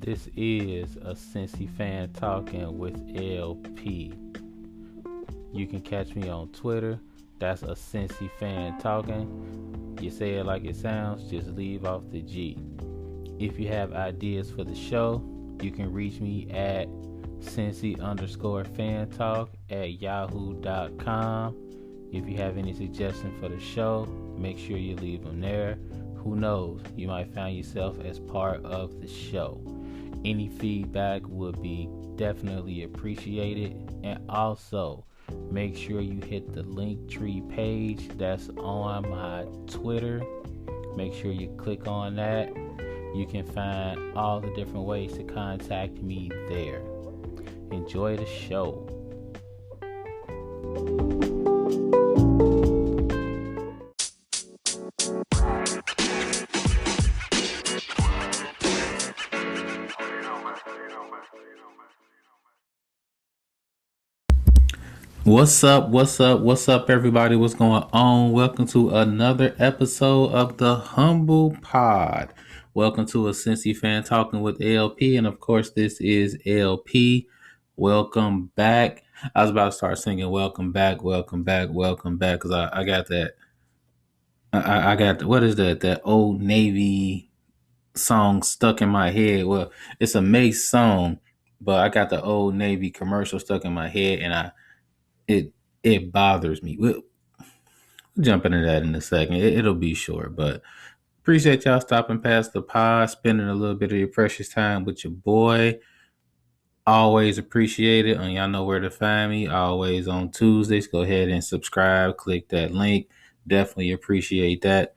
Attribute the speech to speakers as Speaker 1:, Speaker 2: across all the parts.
Speaker 1: This is a Cincy fan talking with LP. You can catch me on Twitter. That's a Cincy fan talking. You say it like it sounds, just leave off the G. If you have ideas for the show, you can reach me at Cincy_fan talk at yahoo.com. If you have any suggestions for the show, make sure you leave them there. Who knows, you might find yourself as part of the show. Any feedback would be definitely appreciated. And also, make sure you hit the Linktree page that's on my Twitter. Make sure you click on that. You can find all the different ways to contact me there. Enjoy the show. What's up? What's up, everybody? What's going on? Welcome to another episode of the Humble Pod. Welcome to a Cincy fan talking with LP, and of course, this is LP. Welcome back. I was about to start singing "Welcome back, welcome back, welcome back" because I got that. I got what is that? That old Navy song stuck in my head. Well, it's a Mace song, but I got the old Navy commercial stuck in my head, and it it bothers me. We'll jump into that in a second. It'll be short, but appreciate y'all stopping past the pod, spending a little bit of your precious time with your boy. Always appreciate it. And y'all know where to find me. Always on Tuesdays. Go ahead and subscribe. Click that link. Definitely appreciate that.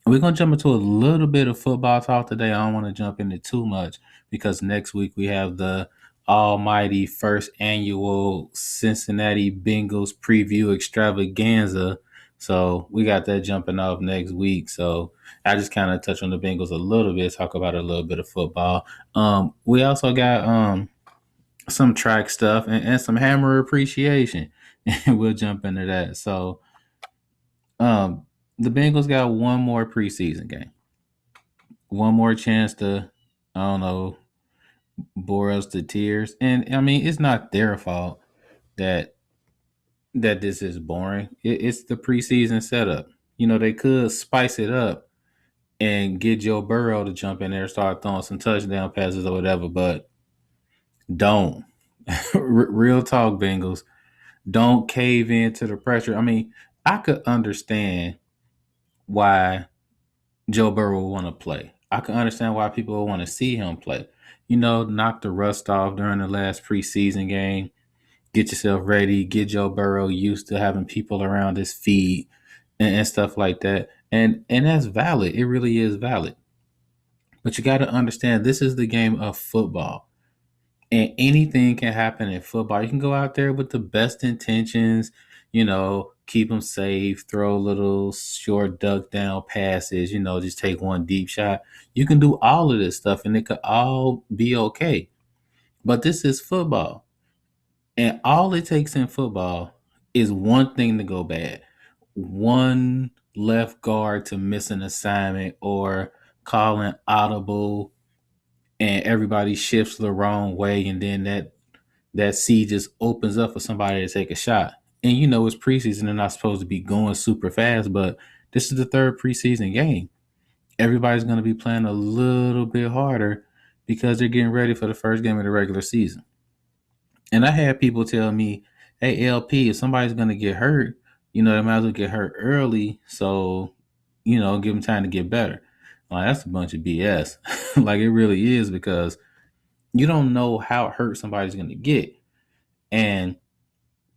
Speaker 1: We're gonna jump into a little bit of football talk today. I don't want to jump into too much because next week we have the almighty first annual Cincinnati Bengals preview extravaganza. So we got that jumping off next week. So I just kind of touch on the Bengals a little bit, talk about a little bit of football. We also got some track stuff and some hammer appreciation. And we'll jump into that. So um the Bengals got one more preseason game. One more chance to, I don't know, bore us to tears. And I mean, it's not their fault that this is boring. It's the preseason setup. You know, they could spice it up and get Joe Burrow to jump in there, start throwing some touchdown passes or whatever, but don't. Real talk, Bengals. Don't cave into the pressure. I mean, I could understand why Joe Burrow will want to play. I can understand why people will want to see him play. You know, knock the rust off during the last preseason game. Get yourself ready. Get Joe Burrow used to having people around his feet and stuff like that. And that's valid. It really is valid. But you got to understand this is the game of football. And anything can happen in football. You can go out there with the best intentions, you know, keep them safe, throw little short duck down passes, you know, just take one deep shot. You can do all of this stuff and it could all be okay. But this is football. And all it takes in football is one thing to go bad. One left guard to miss an assignment or call an audible and everybody shifts the wrong way and then that seed just opens up for somebody to take a shot. And you know, it's preseason, they're not supposed to be going super fast, but this is the third preseason game. Everybody's going to be playing a little bit harder because they're getting ready for the first game of the regular season. And I had people tell me, hey, LP, if somebody's going to get hurt, you know, they might as well get hurt early. So, you know, give them time to get better. Like, that's a bunch of BS. Like, it really is because you don't know how hurt somebody's going to get. And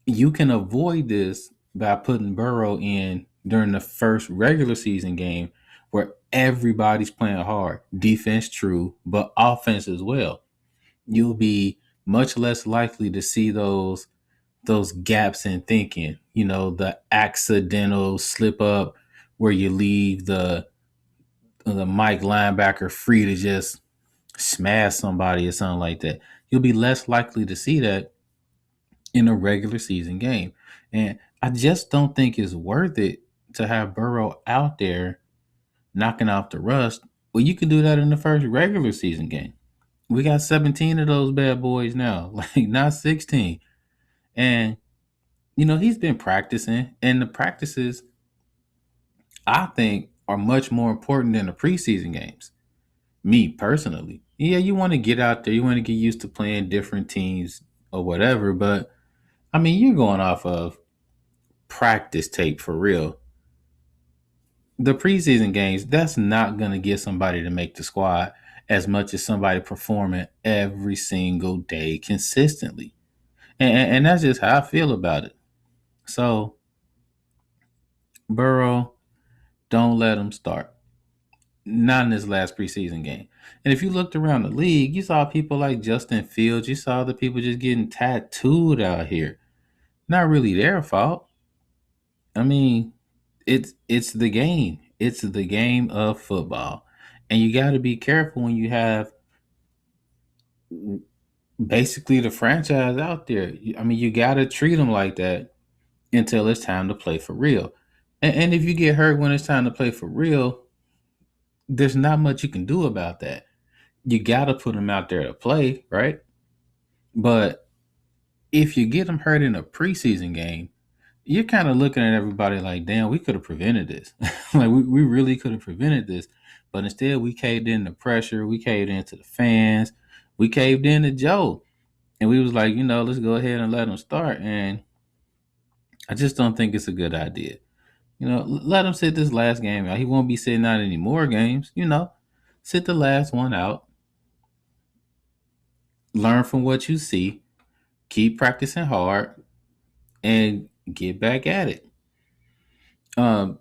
Speaker 1: you can avoid this by putting Burrow in during the first regular season game where everybody's playing hard. Defense, true, but offense as well. You'll be much less likely to see those gaps in thinking. You know, the accidental slip up where you leave the Mike linebacker free to just smash somebody or something like that. You'll be less likely to see that in a regular season game. And I just don't think it's worth it to have Burrow out there knocking off the rust. Well, you can do that in the first regular season game. We got 17 of those bad boys now, like not 16. And he's been practicing, and the practices I think are much more important than the preseason games. Me personally. Yeah, you want to get out there, you want to get used to playing different teams or whatever, but I mean, you're going off of practice tape for real. The preseason games, that's not going to get somebody to make the squad as much as somebody performing every single day consistently. And that's just how I feel about it. So, Burrow, don't let him start. Not in this last preseason game. And if you looked around the league, you saw people like Justin Fields, you saw the people just getting tattooed out here. Not really their fault. I mean, it's the game. It's the game of football. And you got to be careful when you have basically the franchise out there. I mean, you got to treat them like that until it's time to play for real. And if you get hurt when it's time to play for real, there's not much you can do about that. You got to put them out there to play, right? But if you get them hurt in a preseason game, you're kind of looking at everybody like, damn, we could have prevented this. Like, we really could have prevented this. But instead, we caved in the pressure. We caved into the fans. We caved in to Joe. And we was like, let's go ahead and let him start. And I just don't think it's a good idea. Let him sit this last game out. He won't be sitting out any more games. Sit the last one out. Learn from what you see. Keep practicing hard and get back at it. Um,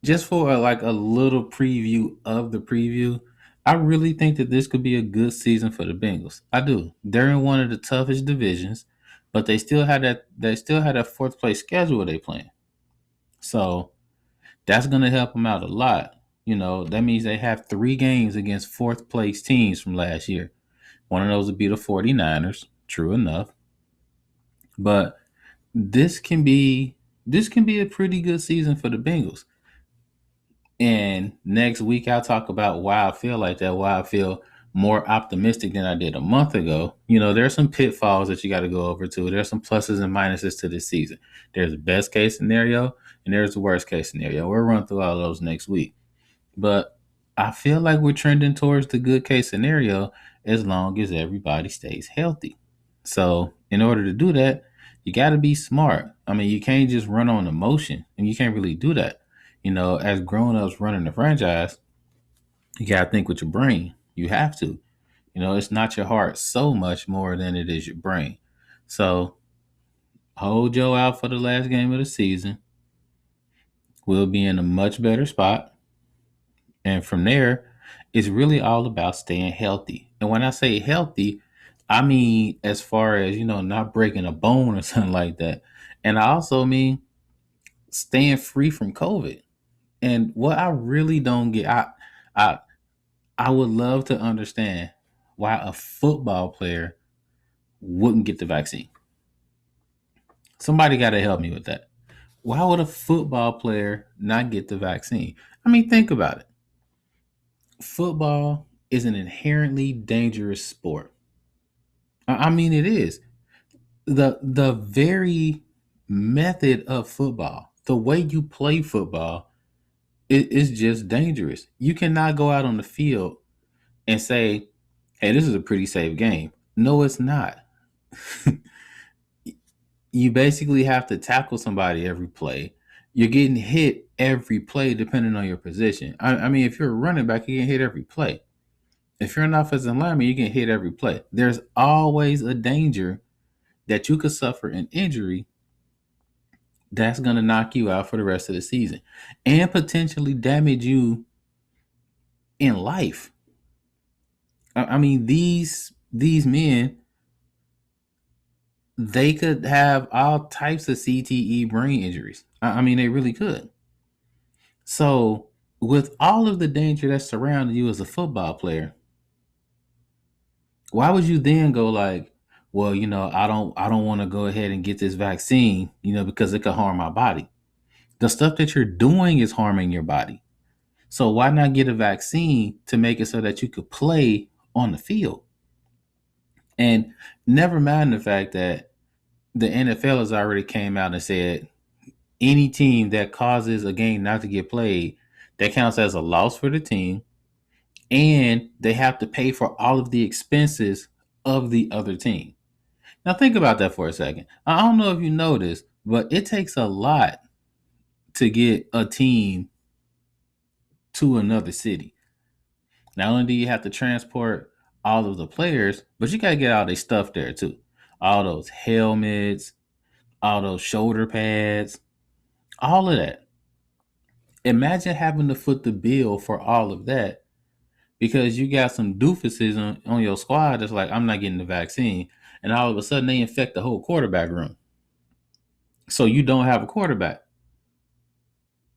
Speaker 1: just for like a little preview of the preview, I really think that this could be a good season for the Bengals. I do. They're in one of the toughest divisions, but they still had that fourth place schedule they playing. So that's gonna help them out a lot. That means they have 3 games against fourth place teams from last year. One of those would be the 49ers, true enough. But this can be this can be a pretty good season for the Bengals. And next week I'll talk about why I feel like that, why I feel more optimistic than I did a month ago. There's some pitfalls that you got to go over too. There's some pluses and minuses to this season. There's the best case scenario and there's the worst case scenario. We'll run through all those next week. But I feel like we're trending towards the good case scenario as long as everybody stays healthy. So, in order to do that, you got to be smart. I mean, you can't just run on emotion, and you can't really do that. As grown ups running the franchise, you got to think with your brain. You have to. It's not your heart so much more than it is your brain. So, hold Joe out for the last game of the season. We'll be in a much better spot. And from there, it's really all about staying healthy. And when I say healthy, I mean as far as, not breaking a bone or something like that. And I also mean staying free from COVID. And what I really don't get, I I would love to understand why a football player wouldn't get the vaccine. Somebody got to help me with that. Why would a football player not get the vaccine? I mean, think about it. Football is an inherently dangerous sport. I mean, it is. The very method of football, the way you play football, it is just dangerous. You cannot go out on the field and say, "Hey, this is a pretty safe game." No, it's not. You basically have to tackle somebody every play. You're getting hit every play, depending on your position. I mean, if you're a running back, you get hit every play. If you're an offensive lineman, you get hit every play. There's always a danger that you could suffer an injury that's going to knock you out for the rest of the season and potentially damage you in life. I mean, these men, they could have all types of CTE brain injuries. I mean, they really could. So, with all of the danger that's surrounding you as a football player, why would you then go like, well, I don't want to go ahead and get this vaccine, because it could harm my body. The stuff that you're doing is harming your body. So why not get a vaccine to make it so that you could play on the field. And never mind the fact that the NFL has already came out and said any team that causes a game not to get played, that counts as a loss for the team, and they have to pay for all of the expenses of the other team. Now think about that for a second. I don't know if you know this, but it takes a lot to get a team to another city. Not only do you have to transport all of the players, but you got to get all their stuff there too. All those helmets, all those shoulder pads, all of that. Imagine having to foot the bill for all of that because you got some doofuses on your squad that's like, I'm not getting the vaccine. And all of a sudden they infect the whole quarterback room. So you don't have a quarterback.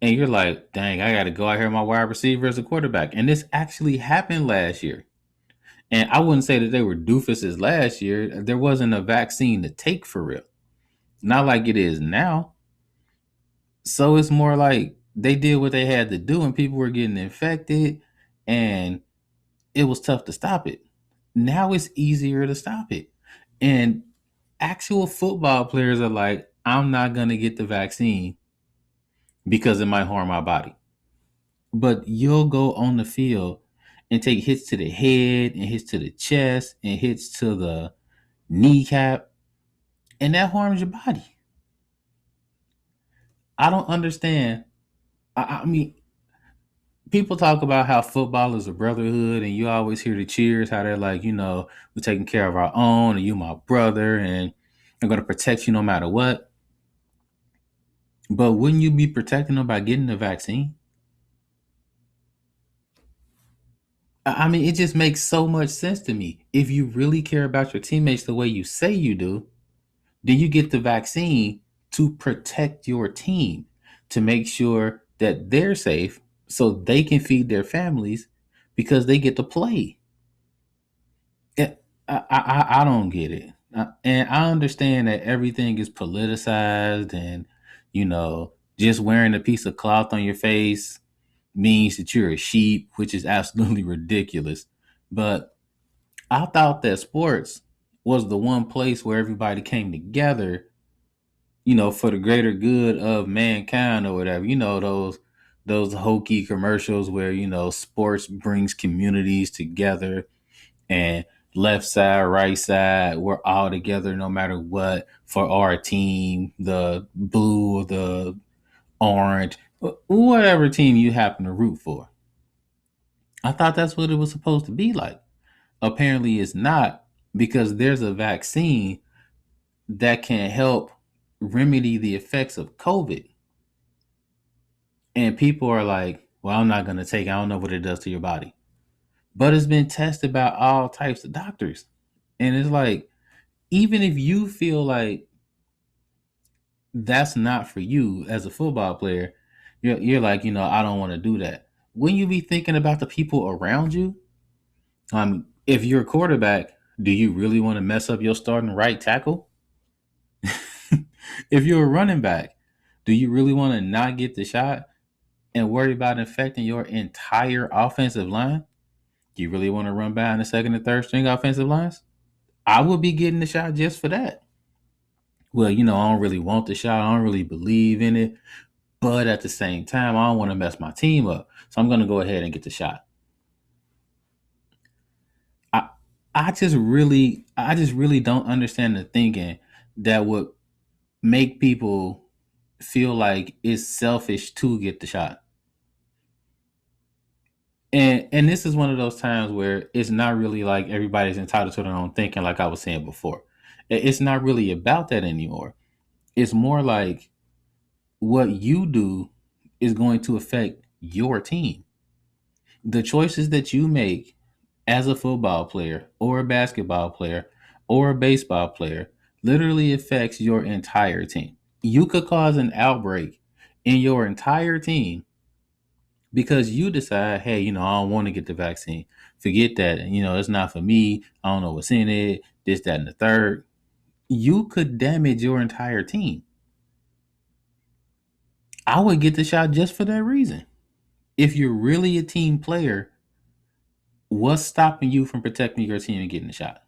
Speaker 1: And you're like, dang, I got to go out here my wide receiver as a quarterback. And this actually happened last year. And I wouldn't say that they were doofuses last year. There wasn't a vaccine to take for real. Not like it is now. So it's more like they did what they had to do and people were getting infected and it was tough to stop it. Now it's easier to stop it. And actual football players are like, I'm not going to get the vaccine because it might harm my body. But you'll go on the field and take hits to the head and hits to the chest and hits to the kneecap, and that harms your body. I don't understand. I mean, people talk about how football is a brotherhood, and you always hear the cheers, how they're like, we're taking care of our own, and you my brother, and I'm going to protect you no matter what. But wouldn't you be protecting them by getting the vaccine? I mean, it just makes so much sense to me. If you really care about your teammates the way you say you do, then you get the vaccine to protect your team, to make sure that they're safe so they can feed their families because they get to play. I don't get it. And I understand that everything is politicized and, just wearing a piece of cloth on your face means that you're a sheep, which is absolutely ridiculous. But I thought that sports was the one place where everybody came together, for the greater good of mankind or whatever. Those hokey commercials where, sports brings communities together and left side, right side, we're all together no matter what for our team, the blue or the orange, whatever team you happen to root for. I thought that's what it was supposed to be like. Apparently, it's not because there's a vaccine that can help remedy the effects of COVID. And people are like, well, I'm not going to take it. I don't know what it does to your body. But it's been tested by all types of doctors. And it's like, even if you feel like that's not for you as a football player, you're like, I don't want to do that. When you be thinking about the people around you, if you're a quarterback, do you really want to mess up your starting right tackle? If you're a running back, do you really want to not get the shot and worry about infecting your entire offensive line? Do you really want to run behind the second and third string offensive lines? I would be getting the shot just for that. Well, I don't really want the shot. I don't really believe in it. But at the same time, I don't want to mess my team up. So I'm going to go ahead and get the shot. I I just really don't understand the thinking that would make people feel like it's selfish to get the shot. And this is one of those times where it's not really like everybody's entitled to their own thinking, like I was saying before. It's not really about that anymore. It's more like what you do is going to affect your team. The choices that you make as a football player or a basketball player or a baseball player literally affects your entire team. You could cause an outbreak in your entire team because you decide, hey, I don't want to get the vaccine. Forget that. It's not for me. I don't know what's in it, this, that, and the third. You could damage your entire team. I would get the shot just for that reason. If you're really a team player, what's stopping you from protecting your team and getting the shot?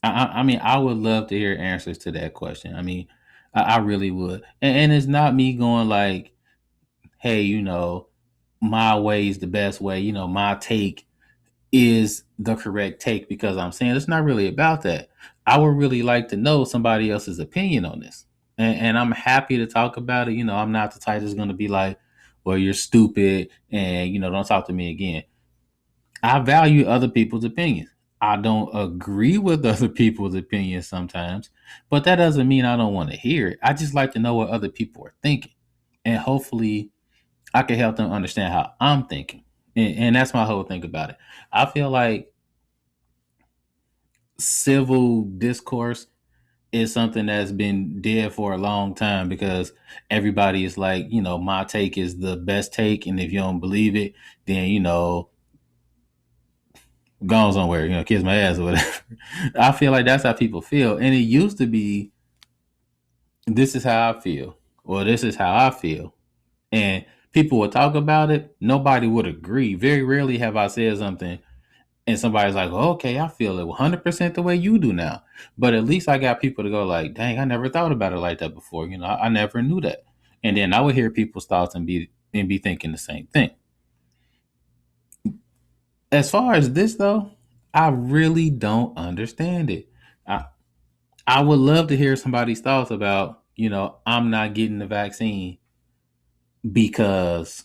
Speaker 1: I mean, I would love to hear answers to that question. I mean, I really would. And it's not me going like, hey, my way is the best way. My take is the correct take because I'm saying it's not really about that. I would really like to know somebody else's opinion on this. And I'm happy to talk about it. I'm not the type that's going to be like, well, you're stupid and, don't talk to me again. I value other people's opinions. I don't agree with other people's opinions sometimes, but that doesn't mean I don't want to hear it. I just like to know what other people are thinking. And hopefully I can help them understand how I'm thinking. And that's my whole thing about it. I feel like civil discourse is something that's been dead for a long time because everybody is like, my take is the best take. And if you don't believe it, then, gone somewhere, kiss my ass or whatever. I feel like that's how people feel. And it used to be, this is how I feel, or this is how I feel. And people would talk about it. Nobody would agree. Very rarely have I said something and somebody's like, well, okay, I feel it 100% the way you do now. But at least I got people to go like, dang, I never thought about it like that before. I never knew that. And then I would hear people's thoughts and be thinking the same thing. As far as this though, I really don't understand it. I, I would love to hear somebody's thoughts about, I'm not getting the vaccine because,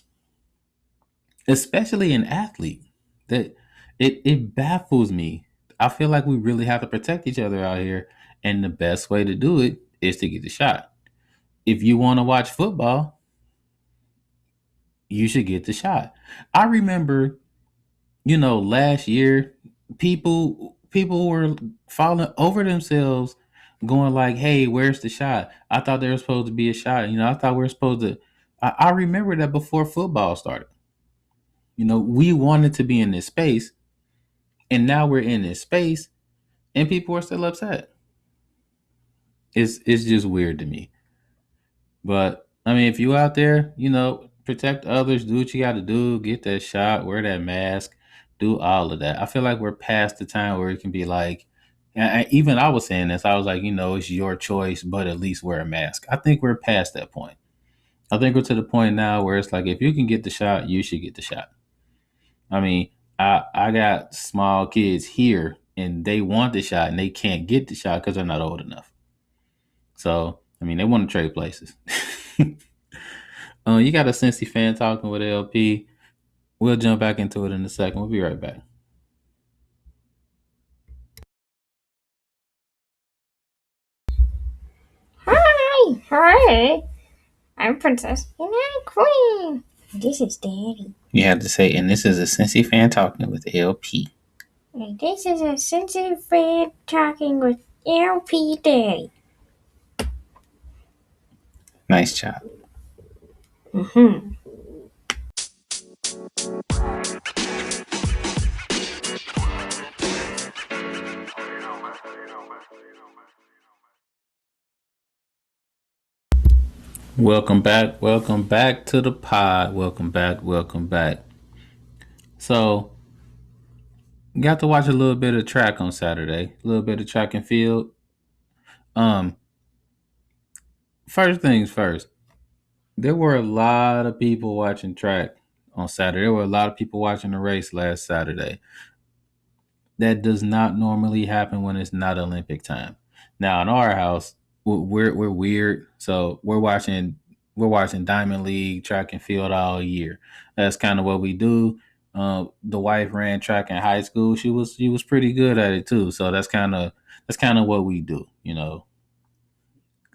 Speaker 1: especially an athlete, that it baffles me. I feel like we really have to protect each other out here, and the best way to do it is to get the shot. If you want to watch football, you should get the shot. I remember, last year, people were falling over themselves, going like, "Hey, where's the shot? I thought there was supposed to be a shot. I thought we were supposed to." I remember that before football started. We wanted to be in this space, and now we're in this space, and people are still upset. It's just weird to me. But I mean, if you out there, protect others, do what you got to do, get that shot, wear that mask, do all of that. I feel like we're past the time where it can be like, even I was saying this, I was like, it's your choice, but at least wear a mask. I think we're past that point. I think we're to the point now where it's like, if you can get the shot, you should get the shot. I mean, I got small kids here, and they want the shot, and they can't get the shot because they're not old enough. So, I mean, they want to trade places. You got a Cincy fan talking with LP. We'll jump back into it in a second. We'll be right back.
Speaker 2: Hi, I'm Princess and I'm Queen. This is Daddy.
Speaker 1: You have to say, and this is a Cincy fan talking with LP.
Speaker 2: And this is a sensitive fan talking with LP Daddy.
Speaker 1: Nice job.
Speaker 2: Mm-hmm.
Speaker 1: Welcome back. Welcome back to the pod. Welcome back. Welcome back. So, got to watch a little bit of track on Saturday. A little bit of track and field. Um, First things first. There were a lot of people watching track on Saturday. There were a lot of people watching the race last Saturday. That does not normally happen when it's not Olympic time. Now in our house, we're weird, so we're watching Diamond League track and field all year. That's kind of what we do. The wife ran track in high school. She was pretty good at it too. So that's kind of what we do.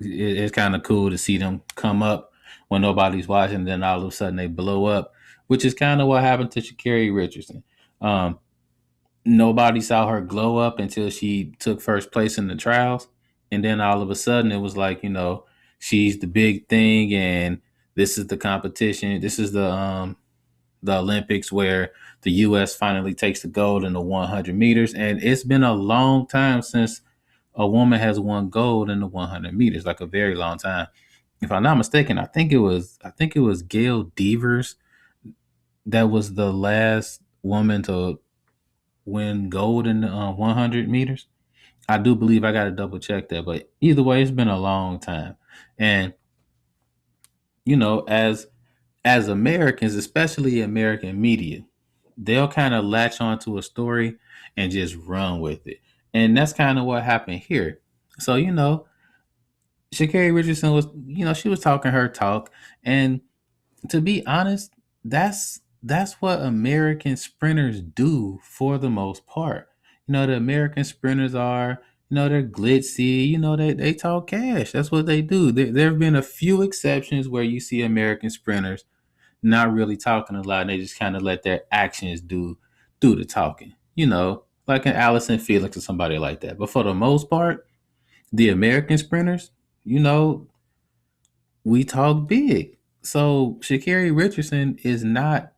Speaker 1: It's kind of cool to see them come up when nobody's watching, then all of a sudden they blow up, which is kind of what happened to Sha'Carri Richardson. Um, Nobody saw her glow up until she took first place in the trials, and then all of a sudden it was like, she's the big thing, and this is the competition. This is the Olympics where the U.S. finally takes the gold in the 100 meters, and it's been a long time since a woman has won gold in the 100 meters, like a very long time. If I'm not mistaken, I think it was Gail Devers that was the last woman to win gold in the 100 meters. I do believe I got to double check that, but either way, it's been a long time. And you know, as Americans, especially American media, they'll kind of latch onto a story and just run with it. And that's kind of what happened here. So, Sha'Carri Richardson was, she was talking her talk. And to be honest, that's what American sprinters do for the most part. The American sprinters are, they're glitzy, they talk cash. That's what they do. There have been a few exceptions where you see American sprinters not really talking a lot and they just kind of let their actions do the talking. Like an Allison Felix or somebody like that. But for the most part, the American sprinters, you know, we talk big. So Sha'Carri Richardson is not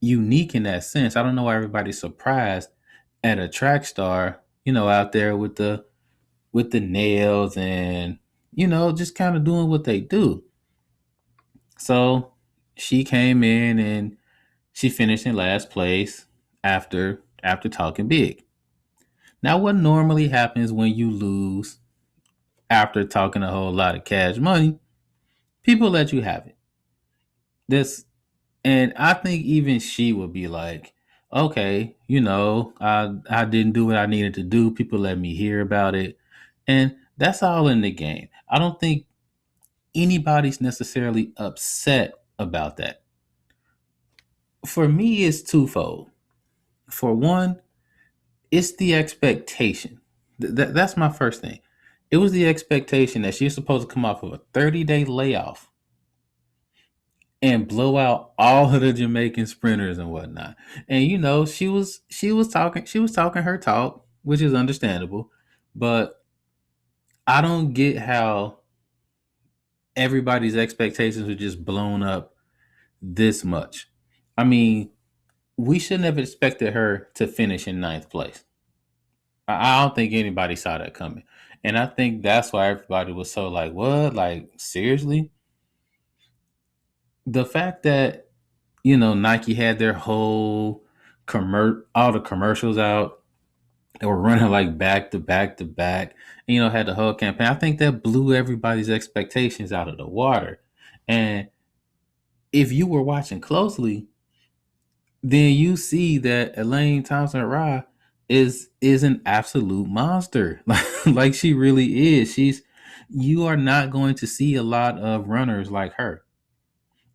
Speaker 1: unique in that sense. I don't know why everybody's surprised at a track star, out there with the nails and just kind of doing what they do. So she came in and she finished in last place after talking big. Now, what normally happens when you lose after talking a whole lot of cash money? People let you have it. This, and I think even she would be like, okay, I didn't do what I needed to do. People let me hear about it, and that's all in the game. I don't think anybody's necessarily upset about that. For me, it's twofold. For one, it's the expectation. That's my first thing. It was the expectation that she's supposed to come off of a 30-day layoff and blow out all of the Jamaican sprinters and whatnot. And she was talking her talk, which is understandable, but I don't get how everybody's expectations are just blown up this much. I mean, we shouldn't have expected her to finish in ninth place. I don't think anybody saw that coming. And I think that's why everybody was so like, what? Like, seriously? The fact that, Nike had their whole all the commercials out, they were running like back to back to back, and, had the whole campaign. I think that blew everybody's expectations out of the water. And if you were watching closely, then you see that Elaine Thompson Ra is an absolute monster. Like she really is. You are not going to see a lot of runners like her.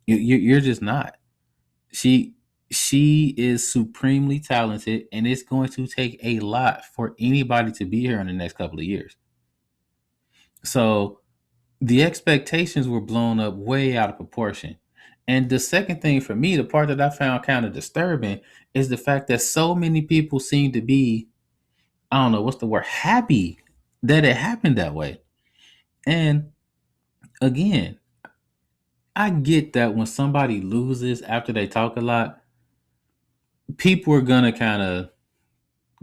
Speaker 1: You're just not. She she is supremely talented, and it's going to take a lot for anybody to be here in the next couple of years. So the expectations were blown up way out of proportion. And the second thing for me, the part that I found kind of disturbing, is the fact that so many people seem to be, I don't know, what's the word, happy that it happened that way. And again, I get that when somebody loses after they talk a lot, people are going to kind of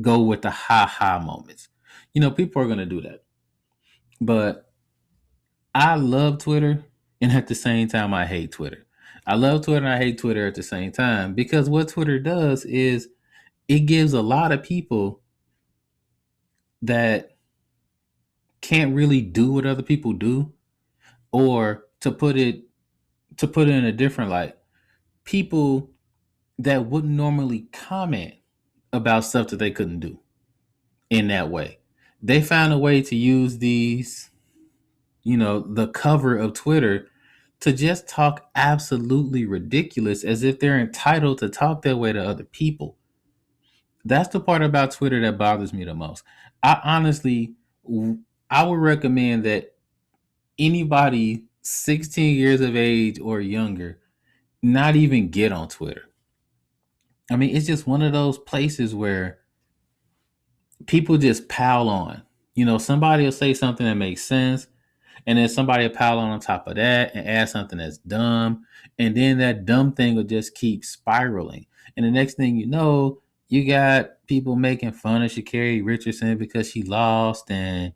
Speaker 1: go with the ha ha moments. People are going to do that. But I love Twitter, and at the same time, I hate Twitter. I love Twitter and I hate Twitter at the same time because what Twitter does is it gives a lot of people that can't really do what other people do, or to put it in a different light, people that wouldn't normally comment about stuff that they couldn't do in that way. They found a way to use the cover of Twitter to just talk absolutely ridiculous as if they're entitled to talk that way to other people. That's the part about Twitter that bothers me the most. I honestly, I would recommend that anybody 16 years of age or younger not even get on Twitter. I mean, it's just one of those places where people just pile on. Somebody will say something that makes sense, and then somebody will pile on top of that and add something that's dumb, and then that dumb thing will just keep spiraling. And the next thing you know, you got people making fun of Sha'Carri Richardson because she lost, and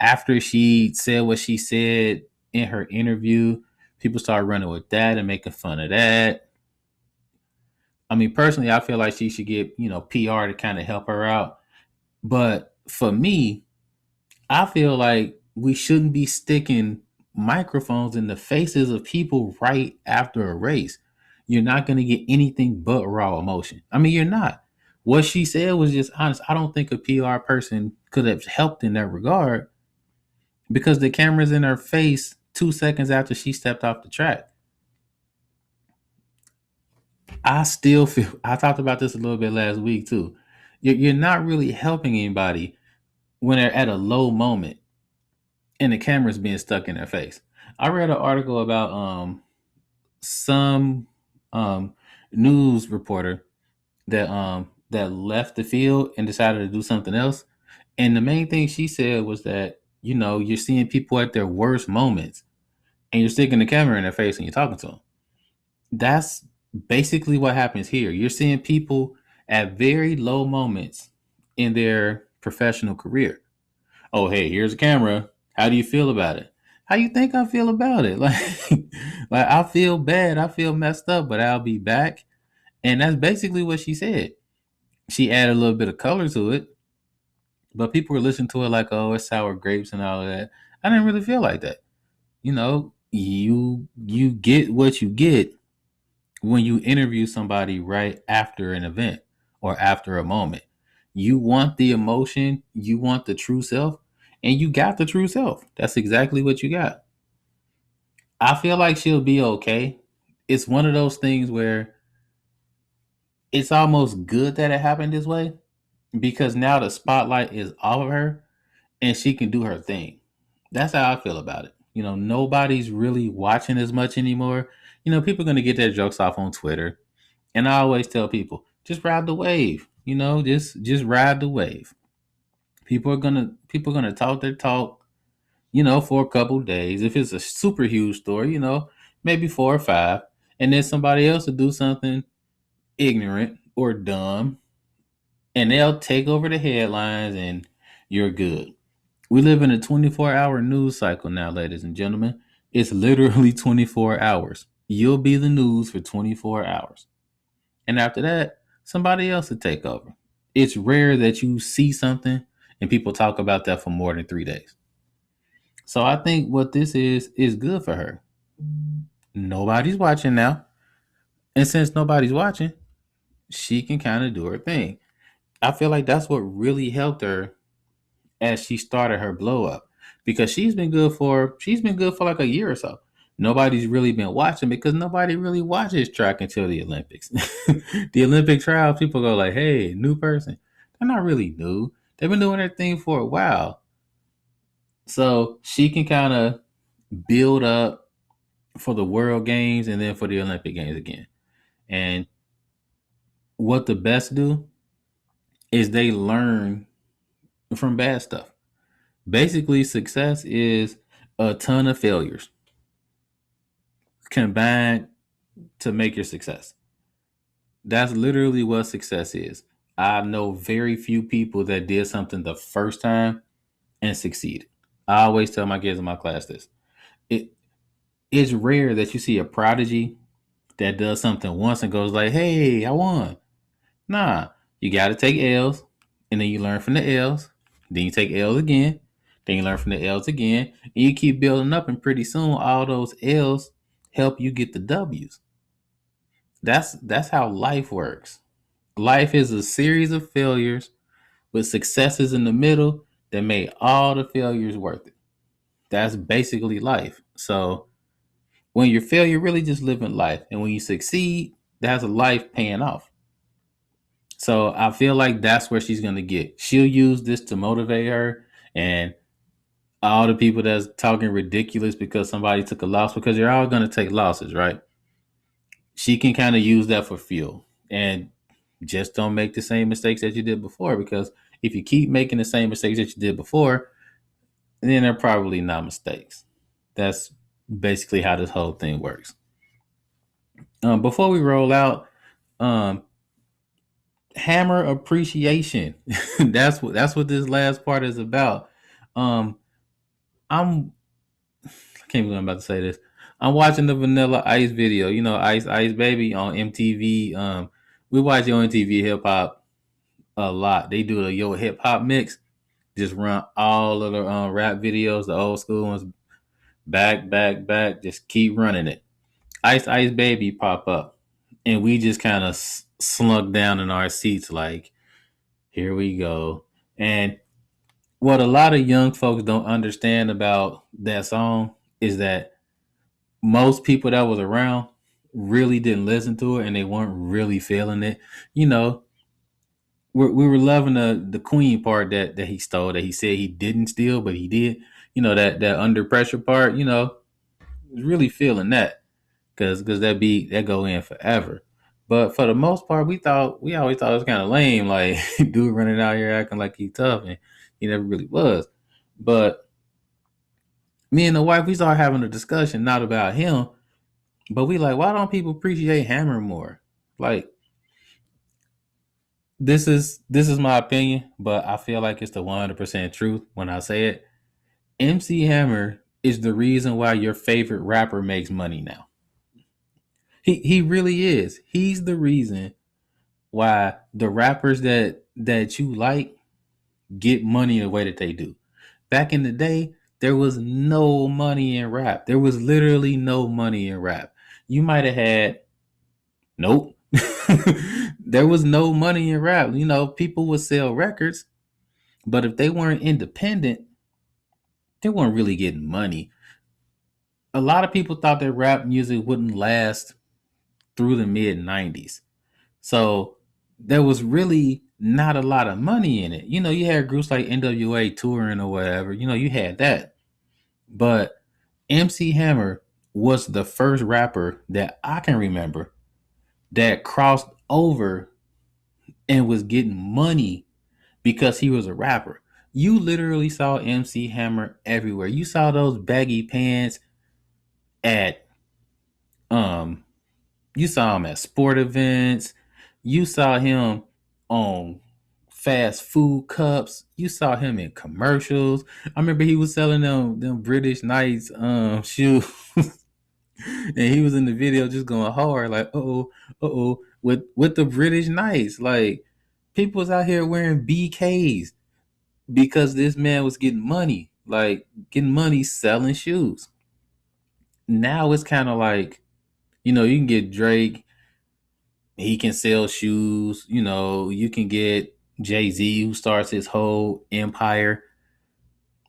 Speaker 1: after she said what she said in her interview, people start running with that and making fun of that. I mean, personally, I feel like she should get, PR to kind of help her out. But for me, I feel like we shouldn't be sticking microphones in the faces of people right after a race. You're not going to get anything but raw emotion. I mean, you're not. What she said was just honest. I don't think a PR person could have helped in that regard because the camera's in her face 2 seconds after she stepped off the track. I still feel, I talked about this a little bit last week too. You're not really helping anybody when they're at a low moment and the camera's being stuck in their face. I read an article about some um news reporter that left the field and decided to do something else. And the main thing she said was that, you're seeing people at their worst moments and you're sticking the camera in their face and you're talking to them. That's basically what happens here. You're seeing people at very low moments in their professional career. Oh, hey, here's a camera. How do you feel about it? How you think I feel about it? Like I feel bad. I feel messed up, but I'll be back. And that's basically what she said. She added a little bit of color to it, but people were listening to it like, oh, it's sour grapes and all of that. I didn't really feel like that. You get what you get when you interview somebody right after an event or after a moment. You want the emotion, you want the true self, and you got the true self. That's exactly what you got. I feel like she'll be okay. It's one of those things where it's almost good that it happened this way because now the spotlight is off of her and she can do her thing. That's how I feel about it. Nobody's really watching as much anymore. People are going to get their jokes off on Twitter. And I always tell people, just ride the wave. Just ride the wave. People are gonna talk their talk, for a couple days. If it's a super huge story, maybe 4 or 5, and then somebody else will do something ignorant or dumb, and they'll take over the headlines, and you're good. We live in a 24-hour news cycle now, ladies and gentlemen. It's literally 24 hours. You'll be the news for 24 hours. And after that, somebody else will take over. It's rare that you see something and people talk about that for more than 3 days. So I think what this is good for her. Nobody's watching now. And since nobody's watching, she can kind of do her thing. I feel like that's what really helped her as she started her blow up because she's been good for like a year or so. Nobody's really been watching because nobody really watches track until the Olympics. The Olympic trials, people go like, "Hey, new person." They're not really new. They've been doing their thing for a while, so she can kind of build up for the World Games and then for the Olympic Games again. And what the best do is they learn from bad stuff. Basically, success is a ton of failures combined to make your success. That's literally what success is. I know very few people that did something the first time and succeeded. I always tell my kids in my class this. It it's rare that you see a prodigy that does something once and goes like, "Hey, I won." Nah, you got to take L's, and then you learn from the L's. Then you take L's again. Then you learn from the L's again, and you keep building up. And pretty soon, all those L's help you get the W's. That's how life works. Life is a series of failures with successes in the middle that made all the failures worth it. That's basically life. So when you fail, you're really just living life, and when you succeed, that's a life paying off. So I feel like that's where she's gonna get. She'll use this to motivate her and all the people that's talking ridiculous because somebody took a loss because they're all gonna take losses, right? She can kind of use that for fuel and just don't make the same mistakes that you did before because if you keep making the same mistakes that you did before, then they're probably not mistakes. That's basically how this whole thing works. Before we roll out, um, hammer appreciation. That's what this last part is about. Um, I'm I can't believe I'm about to say this. I'm watching the Vanilla Ice video. Ice Ice Baby on MTV. We watch Yo MTV Hip Hop a lot. They do the Yo Hip Hop mix. Just run all of the rap videos, the old school ones, back, back, back. Just keep running it. Ice Ice Baby pop up, and we just kind of slunk down in our seats, like, here we go. And what a lot of young folks don't understand about that song is that most people that was around really didn't listen to it, and they weren't really feeling it. You know, we were loving the Queen part that he stole, that he said he didn't steal, but he did. You know, that under pressure part. You know, was really feeling that because that beat that go in forever. But for the most part, we always thought it was kind of lame, like dude running out here acting like he tough, and he never really was. But me and the wife, we started having a discussion not about him, but we like, why don't people appreciate Hammer more? Like, this is my opinion, but I feel like it's the 100% truth when I say it. MC Hammer is the reason why your favorite rapper makes money now. He really is. He's the reason why the rappers that you like get money the way that they do. Back in the day, there was no money in rap. There was literally no money in rap. You might have had nope. There was no money in rap. You know, people would sell records, but if they weren't independent, they weren't really getting money. A lot of people thought that rap music wouldn't last through the mid 90s. So there was really not a lot of money in it. You know, you had groups like NWA touring or whatever. You know, you had that. But MC Hammer was the first rapper that I can remember that crossed over and was getting money because he was a rapper. You literally saw MC Hammer everywhere. You saw those baggy pants at um you saw him at sport events. You saw him on fast food cups. You saw him in commercials. I remember he was selling them British Knights shoes. And he was in the video just going hard, like, with the British Knights. Like, people was out here wearing BKs because this man was getting money, like getting money selling shoes. Now it's kind of like, you know, you can get Drake, he can sell shoes. You know, you can get Jay-Z, who starts his whole empire,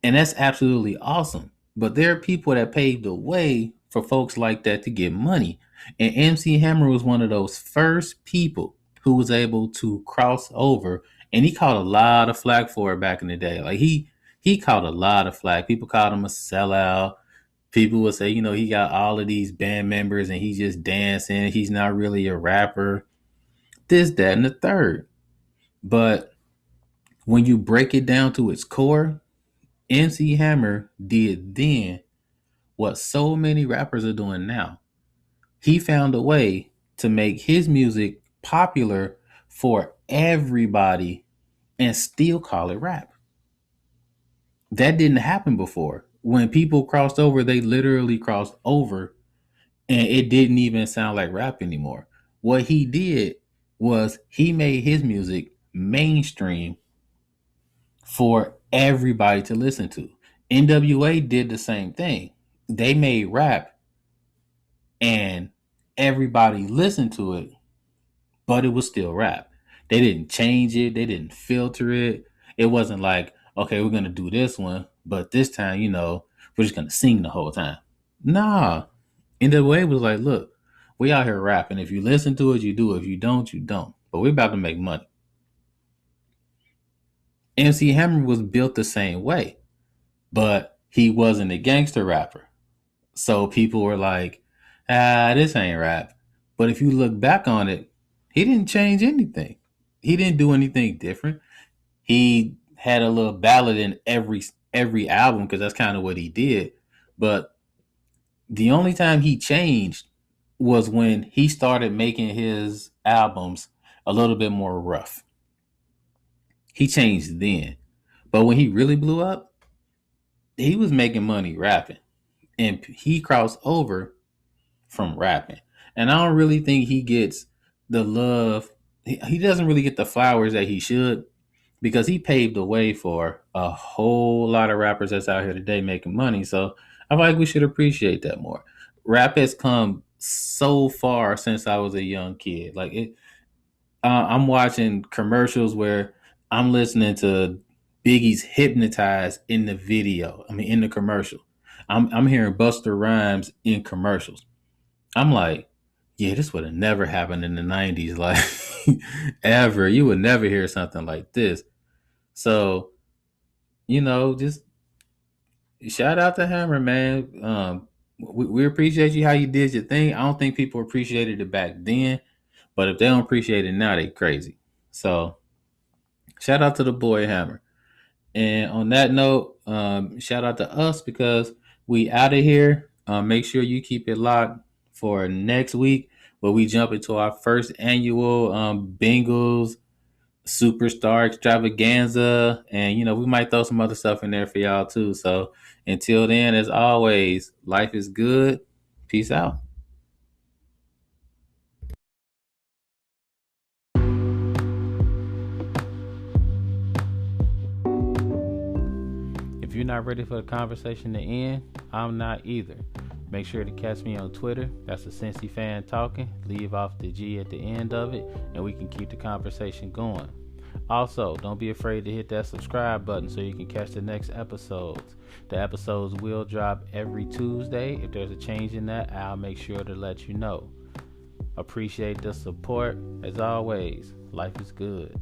Speaker 1: and that's absolutely awesome. But there are people that paved the way for folks like that to get money. And MC Hammer was one of those first people who was able to cross over, and he caught a lot of flack for it back in the day. Like, he caught a lot of flack. People called him a sellout. People would say, you know, he got all of these band members and he's just dancing. He's not really a rapper. This, that, and the third. But when you break it down to its core, MC Hammer did then what so many rappers are doing now. He found a way to make his music popular for everybody and still call it rap. That didn't happen before. When people crossed over, they literally crossed over and it didn't even sound like rap anymore. What he did was he made his music mainstream for everybody to listen to. NWA did the same thing. They made rap and everybody listened to it, but it was still rap. They didn't change it, they didn't filter it. It wasn't like, okay, we're gonna do this one, but this time, you know, we're just gonna sing the whole time. Nah. NWA was like, look, we out here rapping. If you listen to it, you do. If you don't, you don't. But we're about to make money. MC Hammer was built the same way, but he wasn't a gangster rapper. So people were like, this ain't rap. But if you look back on it, he didn't change anything. He didn't do anything different. He had a little ballad in every album because that's kind of what he did. But the only time he changed was when he started making his albums a little bit more rough. He changed then. But when he really blew up, he was making money rapping. And he crossed over from rapping. And I don't really think he gets the love he doesn't really get the flowers that he should, because he paved the way for a whole lot of rappers that's out here today making money. So I feel like we should appreciate that more. Rap has come so far since I was a young kid. Like it, I'm watching commercials where I'm listening to Biggie's "Hypnotize" in the video. I mean, in the commercial, I'm hearing Buster Rhymes in commercials. I'm like, yeah, this would have never happened in the '90s, like ever. You would never hear something like this. So, just shout out to Hammer, man. We appreciate you how you did your thing. I don't think people appreciated it back then, but if they don't appreciate it now, they crazy. So, shout out to the boy Hammer. And on that note, shout out to us because we out of here. Make sure you keep it locked for next week where we jump into our first annual Bengals Superstar Extravaganza, and we might throw some other stuff in there for y'all too. So until then, as always, life is good. Peace out. If you're not ready for the conversation to end, I'm not either. Make sure to catch me on Twitter. That's the Cincy Fan Talking. Leave off the G at the end of it, and we can keep the conversation going. Also, don't be afraid to hit that subscribe button so you can catch the next episodes. The episodes will drop every Tuesday. If there's a change in that, I'll make sure to let you know. Appreciate the support. As always, life is good.